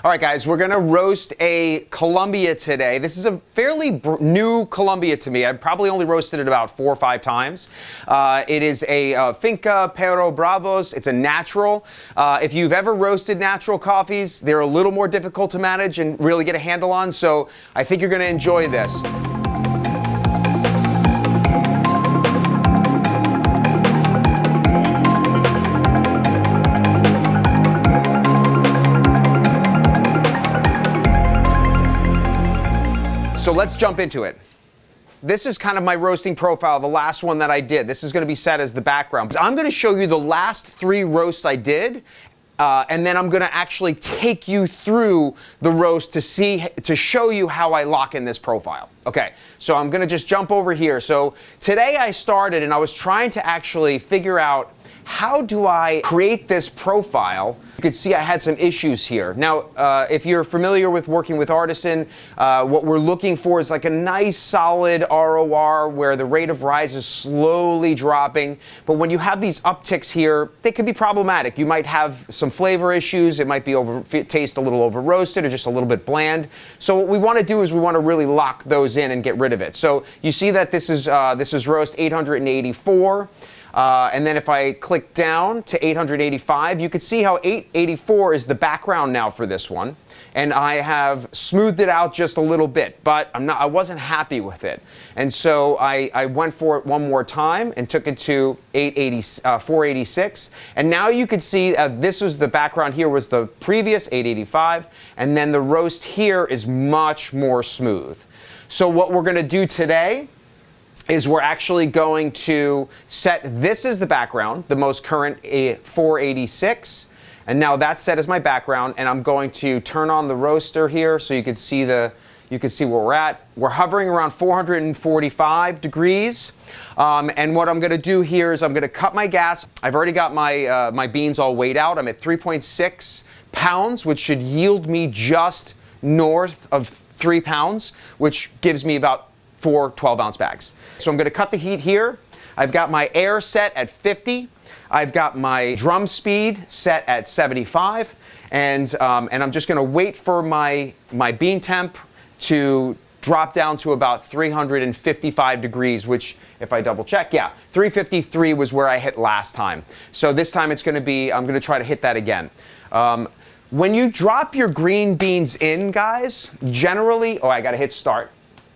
All right, guys, we're gonna roast a Colombia today. This is a fairly new Colombia to me. I've probably only roasted it about 4 or 5 times. It is a Finca Perros Bravos. It's a natural. If you've ever roasted natural coffees, they're a little more difficult to manage and really get a handle on, so I think you're gonna enjoy this. So let's jump into it. This is kind of my roasting profile, the last one that I did. This is going to be set as the background. I'm going to show you the last 3 roasts I did, and then I'm going to actually take you through the roast to show you how I lock in this profile. Okay, so I'm going to just jump over here. So today I started and I was trying to actually figure out, how do I create this profile? You could see I had some issues here. Now, if you're familiar with working with Artisan, what we're looking for is like a nice solid ROR where the rate of rise is slowly dropping. But when you have these upticks here, they can be problematic. You might have some flavor issues. It might be taste a little over roasted or just a little bit bland. So what we want to do is we want to really lock those in and get rid of it. So you see that this is roast 884. And then if I click down to 885, you can see how 884 is the background now for this one. And I have smoothed it out just a little bit, but I wasn't happy with it. And so I went for it one more time and took it to 486. And now you can see this was the background here was the previous 885. And then the roast here is much more smooth. So what we're going to do today is we're actually going to set this as the background, the most current 486, and now that's set as my background, and I'm going to turn on the roaster here so you can see where we're at. We're hovering around 445 degrees, and what I'm gonna do here is I'm gonna cut my gas. I've already got my beans all weighed out. I'm at 3.6 pounds, which should yield me just north of 3 pounds, which gives me about 4 12-ounce bags. So I'm going to cut the heat here. I've got my air set at 50. I've got my drum speed set at 75. And I'm just going to wait for my bean temp to drop down to about 355 degrees, which, if I double check, yeah, 353 was where I hit last time. So this time it's going to be, I'm going to try to hit that again. When you drop your green beans in, guys, generally, I got to hit start.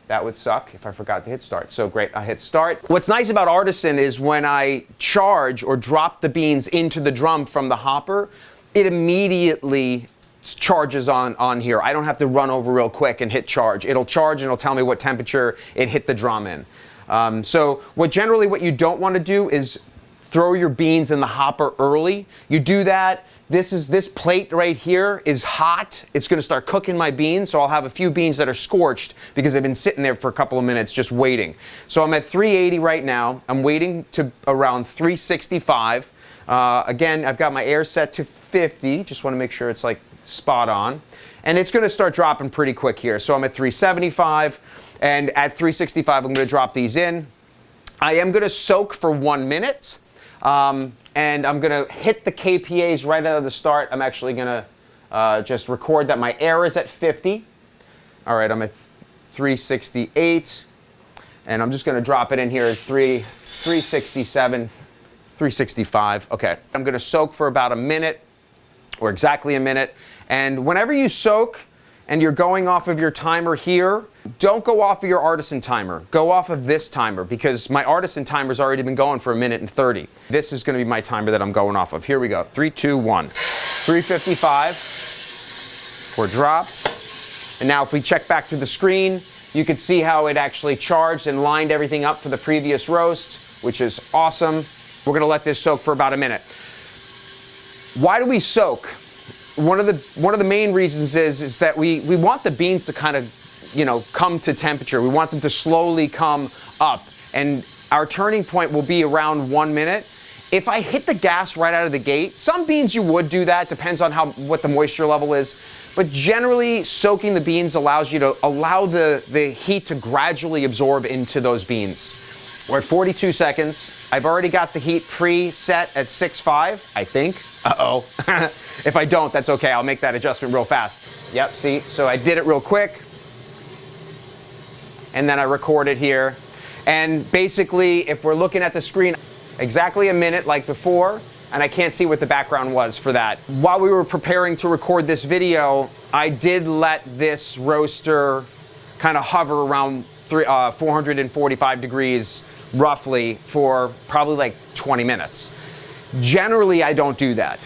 That would suck if I forgot to hit start. So great, I hit start. What's nice about Artisan is when I charge or drop the beans into the drum from the hopper, it immediately charges on here. I don't have to run over real quick and hit charge. It'll charge and it'll tell me what temperature it hit the drum in. So what you don't want to do is throw your beans in the hopper early. You do that. This plate right here is hot. It's going to start cooking my beans, so I'll have a few beans that are scorched because they've been sitting there for a couple of minutes just waiting. So I'm at 380 right now. I'm waiting to around 365. Again, I've got my air set to 50. Just want to make sure it's like spot on. And it's going to start dropping pretty quick here. So I'm at 375, and at 365 I'm going to drop these in. I am going to soak for 1 minute. And I'm going to hit the KPAs right out of the start. I'm actually going to just record that my air is at 50. All right, I'm at 368. And I'm just going to drop it in here at 367, 365. Okay, I'm going to soak for about a minute, or exactly a minute. And whenever you soak and you're going off of your timer here, don't go off of your Artisan timer. Go off of this timer, because my Artisan timer's already been going for 1 minute and 30. This is going to be my timer that I'm going off of. Here we go. 3, 2, 1. 355. We're dropped. And now if we check back to the screen, you can see how it actually charged and lined everything up for the previous roast, which is awesome. We're going to let this soak for about a minute. Why do we soak? One of the main reasons is that we want the beans to kind of, come to temperature. We want them to slowly come up, and our turning point will be around 1 minute. If I hit the gas right out of the gate, some beans you would do that, depends on what the moisture level is, but generally soaking the beans allows you to allow the heat to gradually absorb into those beans. We're at 42 seconds. I've already got the heat preset at 6.5, I think. Uh-oh. If I don't, that's okay. I'll make that adjustment real fast. Yep, see? So I did it real quick. And then I record it here. And basically, if we're looking at the screen, exactly a minute like before, and I can't see what the background was for that. While we were preparing to record this video, I did let this roaster kind of hover around 445 degrees roughly for probably like 20 minutes. Generally, I don't do that.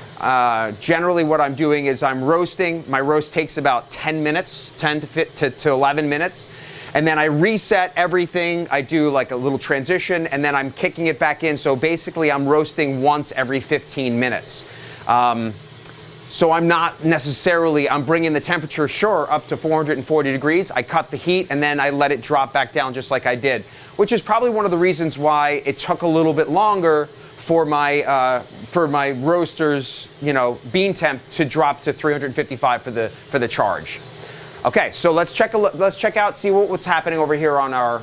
Generally, what I'm doing is I'm roasting. My roast takes about 10 minutes, 10 to 11 minutes. And then I reset everything. I do like a little transition, and then I'm kicking it back in. So basically, I'm roasting once every 15 minutes. So I'm not necessarily, I'm bringing the temperature, sure, up to 440 degrees. I cut the heat, and then I let it drop back down just like I did, which is probably one of the reasons why it took a little bit longer for my roaster's, bean temp to drop to 355 for the charge. Okay, so let's check out, see what's happening over here on our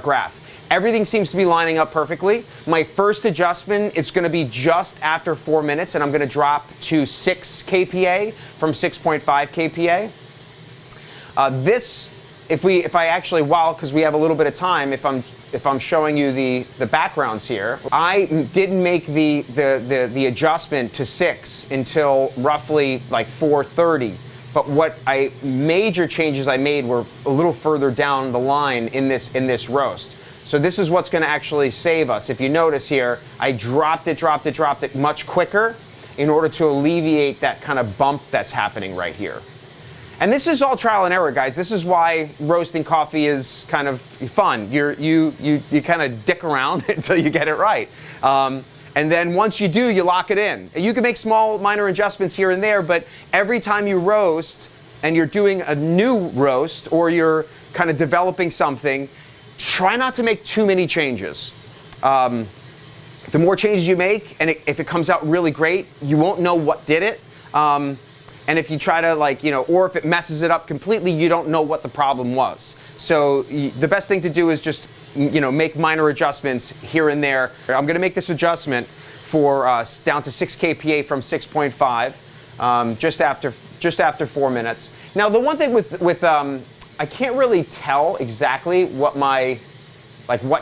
graph. Everything seems to be lining up perfectly. My first adjustment, it's going to be just after 4 minutes, and I'm going to drop to 6 kPa from 6.5 kPa. If I actually, because we have a little bit of time, if I'm showing you the backgrounds here, I didn't make the adjustment to 6 until roughly like 4:30. But major changes I made were a little further down the line in this roast. So this is what's going to actually save us. If you notice here, I dropped it much quicker in order to alleviate that kind of bump that's happening right here. And this is all trial and error, guys. This is why roasting coffee is kind of fun. You kind of dick around until you get it right. And then once you do, you lock it in. You can make small, minor adjustments here and there, but every time you roast and you're doing a new roast or you're kind of developing something, try not to make too many changes. The more changes you make, and if it comes out really great, you won't know what did it. And if you try to or if it messes it up completely, you don't know what the problem was. So the best thing to do is just make minor adjustments here and there. I'm going to make this adjustment for down to 6 kPa from 6.5 just after 4 minutes. Now the one thing with I can't really tell exactly what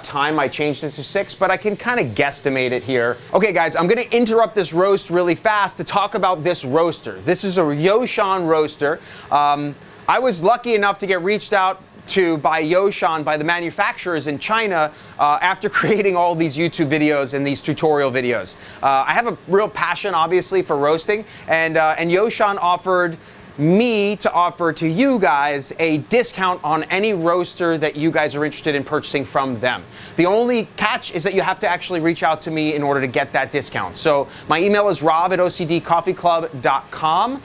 time I changed it to 6, but I can kind of guesstimate it here. Okay guys, I'm gonna interrupt this roast really fast to talk about this roaster. This is a Yoshan roaster. I was lucky enough to get reached out to by Yoshan, by the manufacturers in China, after creating all these YouTube videos and these tutorial videos. I have a real passion, obviously, for roasting, and Yoshan offered me to offer to you guys a discount on any roaster that you guys are interested in purchasing from them. The only catch is that you have to actually reach out to me in order to get that discount. So my email is rob@ocdcoffeeclub.com,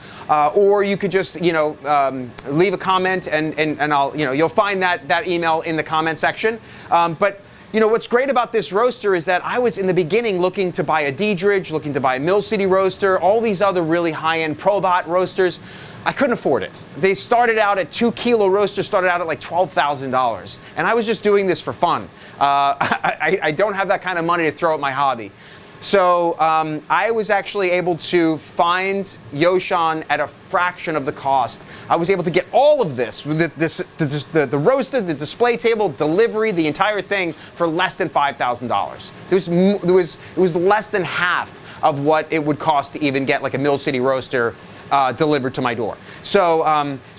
or you could just leave a comment and I'll you'll find that email in the comment section. But what's great about this roaster is that I was in the beginning looking to buy a Diedrich, looking to buy a Mill City roaster, all these other really high-end Probot roasters. I couldn't afford it. They started out at 2 kilo roasters, started out at like $12,000. And I was just doing this for fun. I don't have that kind of money to throw at my hobby. So I was actually able to find Yoshan at a fraction of the cost. I was able to get all of this, the roaster, the display table, delivery, the entire thing for less than $5,000. It was less than half of what it would cost to even get like a Mill City roaster delivered to my door. So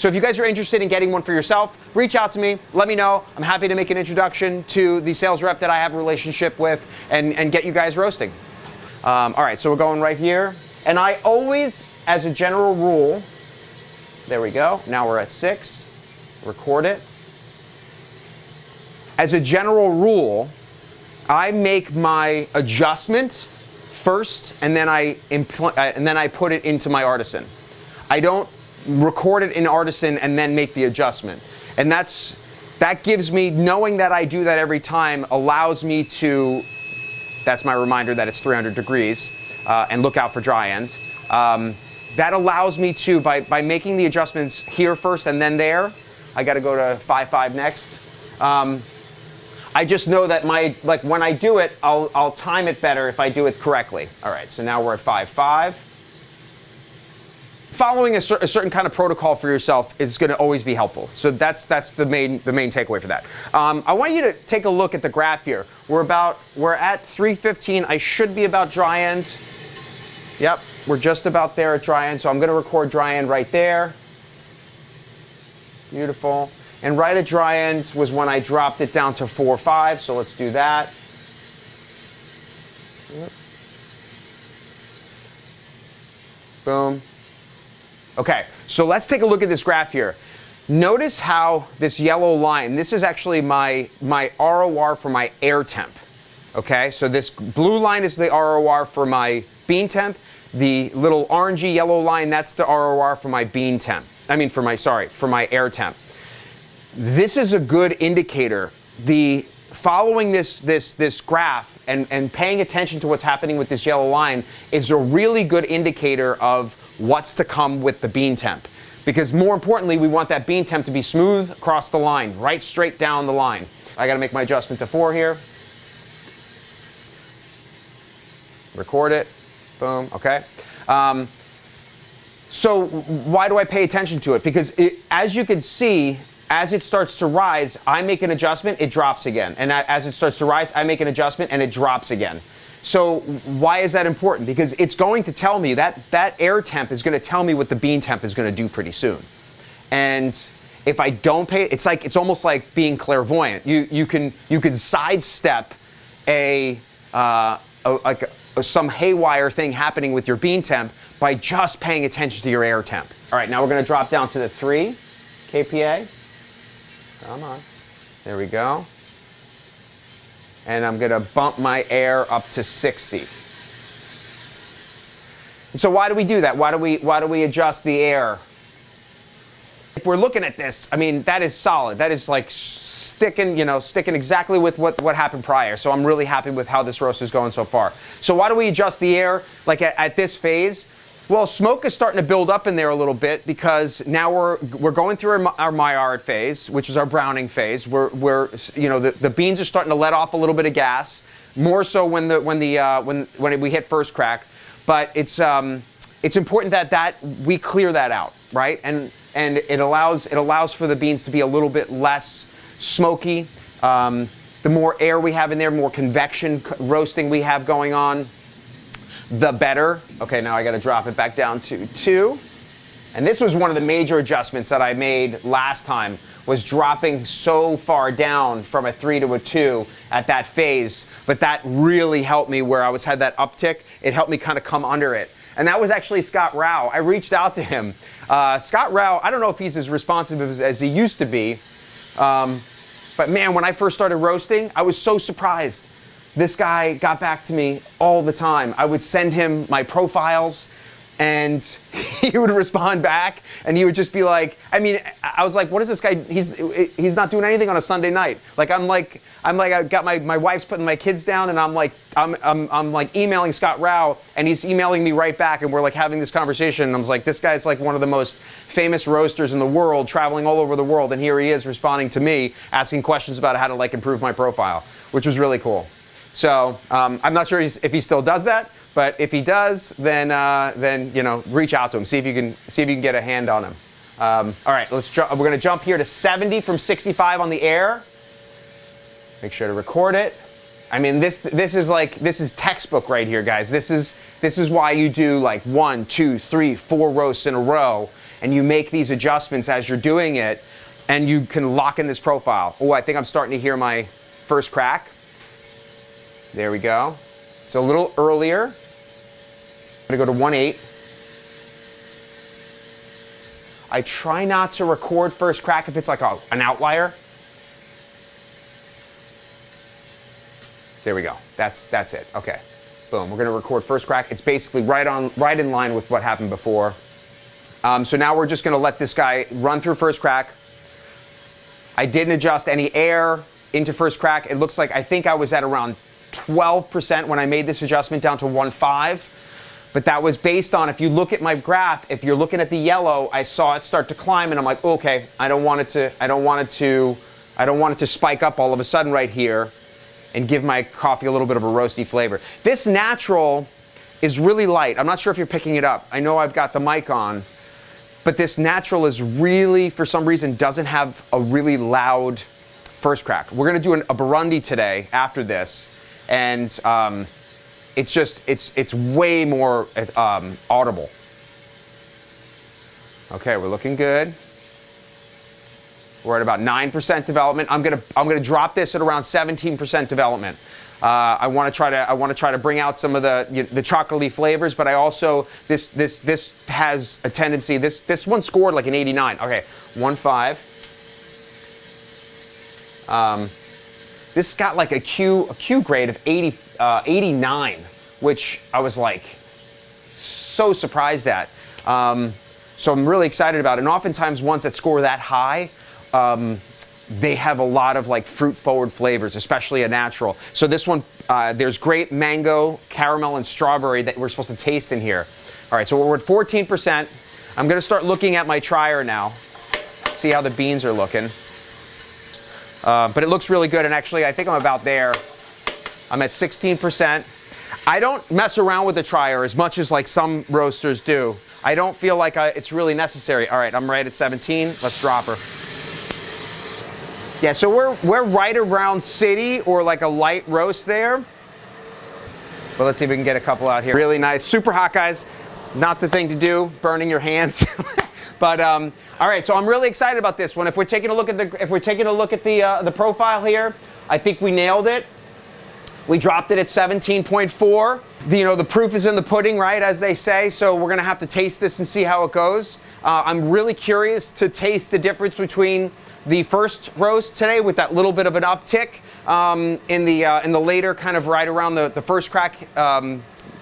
if you guys are interested in getting one for yourself, reach out to me, let me know. I'm happy to make an introduction to the sales rep that I have a relationship with and get you guys roasting. All right, so we're going right here. And I always, as a general rule, there we go. Now we're at 6, record it. As a general rule, I make my adjustment first, and then I put it into my Artisan. I don't record it in Artisan and then make the adjustment. And that gives me, knowing that I do that every time, allows me to, that's my reminder that it's 300 degrees, and look out for dry end. That allows me to, by making the adjustments here first and then there, I gotta go to 5.5 next. I I just know that like when I do it, I'll time it better if I do it correctly. All right, so now we're at 5.5. Following a certain kind of protocol for yourself is going to always be helpful. So that's the main takeaway for that. I want you to take a look at the graph here. We're at 3:15. I should be about dry end. Yep, we're just about there at dry end. So I'm going to record dry end right there. Beautiful. And right at dry end was when I dropped it down to 4.5. So let's do that. Yep. Boom. Okay, so let's take a look at this graph here. Notice how this yellow line, this is actually my ROR for my air temp. Okay, so this blue line is the ROR for my bean temp. The little orangey yellow line, that's the ROR for my bean temp. For my air temp. This is a good indicator. Following this graph and paying attention to what's happening with this yellow line is a really good indicator of what's to come with the bean temp. Because more importantly, we want that bean temp to be smooth across the line, right straight down the line. I gotta make my adjustment to 4 here. Record it, boom, okay. So why do I pay attention to it? Because as you can see, as it starts to rise, I make an adjustment, it drops again. And as it starts to rise, I make an adjustment and it drops again. So why is that important? Because it's going to tell me that air temp is going to tell me what the bean temp is going to do pretty soon. And if I don't pay, it's almost like being clairvoyant. You can sidestep some haywire thing happening with your bean temp by just paying attention to your air temp. All right, now we're going to drop down to the 3 kPa. Come on. There we go. And I'm going to bump my air up to 60. And so why do we do that? Why do we adjust the air? If we're looking at this, that is solid. That is like sticking exactly with what happened prior. So I'm really happy with how this roast is going so far. So why do we adjust the air like at this phase? Well, smoke is starting to build up in there a little bit because now we're going through our Maillard phase, which is our browning phase. The beans are starting to let off a little bit of gas, more so when we hit first crack. But it's important that we clear that out, right? And it allows for the beans to be a little bit less smoky. The more air we have in there, more convection roasting we have going on, the better. Okay, now I got to drop it back down to 2. And this was one of the major adjustments that I made last time, was dropping so far down from a 3 to a 2 at that phase. But that really helped me where I had that uptick. It helped me kind of come under it. And that was actually Scott Rao. I reached out to him. Scott Rao, I don't know if he's as responsive as he used to be. But man, when I first started roasting, I was so surprised. This guy got back to me all the time. I would send him my profiles and he would respond back and he would just be like, I was like, what is this guy? He's not doing anything on a Sunday night. Like I got my wife's putting my kids down and I'm like emailing Scott Rao and he's emailing me right back and we're like having this conversation and I was like, this guy's like one of the most famous roasters in the world, traveling all over the world, and here he is responding to me, asking questions about how to like improve my profile, which was really cool. So I'm not sure if he still does that, but if he does, then reach out to him, see if you can get a hand on him. All right, we're gonna jump here to 70 from 65 on the air. Make sure to record it. This is textbook right here, guys. This is why you do like 1, 2, 3, 4 roasts in a row, and you make these adjustments as you're doing it, and you can lock in this profile. Oh, I think I'm starting to hear my first crack. There we go. It's a little earlier. I'm gonna go to 1.8. I try not to record first crack if it's like an outlier. There we go. That's it. Okay. Boom. We're gonna record first crack. It's basically right in line with what happened before. So now we're just gonna let this guy run through first crack. I didn't adjust any air into first crack. It looks like I think I was at around 12% when I made this adjustment down to 1.5. But that was based on, if you look at my graph, if you're looking at the yellow, I saw it start to climb and I'm like, okay, I don't want it to I don't want it to spike up all of a sudden right here and give my coffee a little bit of a roasty flavor. This natural is really light. I'm not sure if you're picking it up. I know I've got the mic on, but this natural is really, for some reason, doesn't have a really loud first crack. We're gonna do a Burundi today after this, and it's way more audible. Okay, we're looking good. We're at about 9% development. I'm gonna drop this at around 17% development. I want to try to bring out some of the chocolatey flavors, but I also this has a tendency. This one scored like an 89. Okay, 1.5. This got like a Q grade of 89, which I was like so surprised at. So I'm really excited about it. And oftentimes ones that score that high, they have a lot of like fruit-forward flavors, especially a natural. So this one, there's grape, mango, caramel, and strawberry that we're supposed to taste in here. All right, so we're at 14%. I'm gonna start looking at my trier now, see how the beans are looking. But it looks really good, and actually I think I'm about there. I'm at 16%. I don't mess around with the trier as much as like some roasters do. I don't feel like it's really necessary. All right, I'm right at 17. Let's drop her. Yeah, so we're right around city or like a light roast there. But let's see if we can get a couple out here. Really nice, super hot, guys. Not the thing to do, burning your hands. But all right, so I'm really excited about this one. If we're taking a look at the profile here, I think we nailed it. We dropped it at 17.4. The proof is in the pudding, right, as they say. So we're gonna have to taste this and see how it goes. I'm really curious to taste the difference between the first roast today with that little bit of an uptick in the later kind of right around the first crack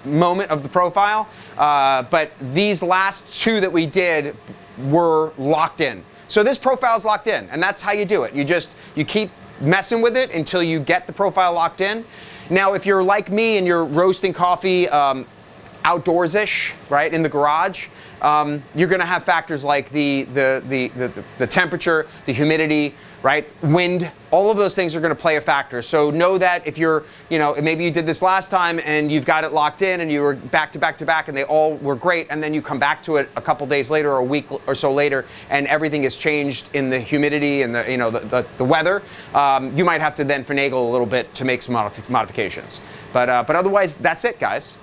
moment of the profile. But these last two that we did were locked in. So this profile is locked in, and that's how you do it. You keep messing with it until you get the profile locked in. Now, if you're like me and you're roasting coffee outdoors-ish, right, in the garage, you're going to have factors like the temperature, the humidity, right, wind. All of those things are going to play a factor. So know that if you're, maybe you did this last time and you've got it locked in and you were back to back to back and they all were great, and then you come back to it a couple days later or a week or so later and everything has changed in the humidity and the weather, you might have to then finagle a little bit to make some modifications. But otherwise, that's it, guys.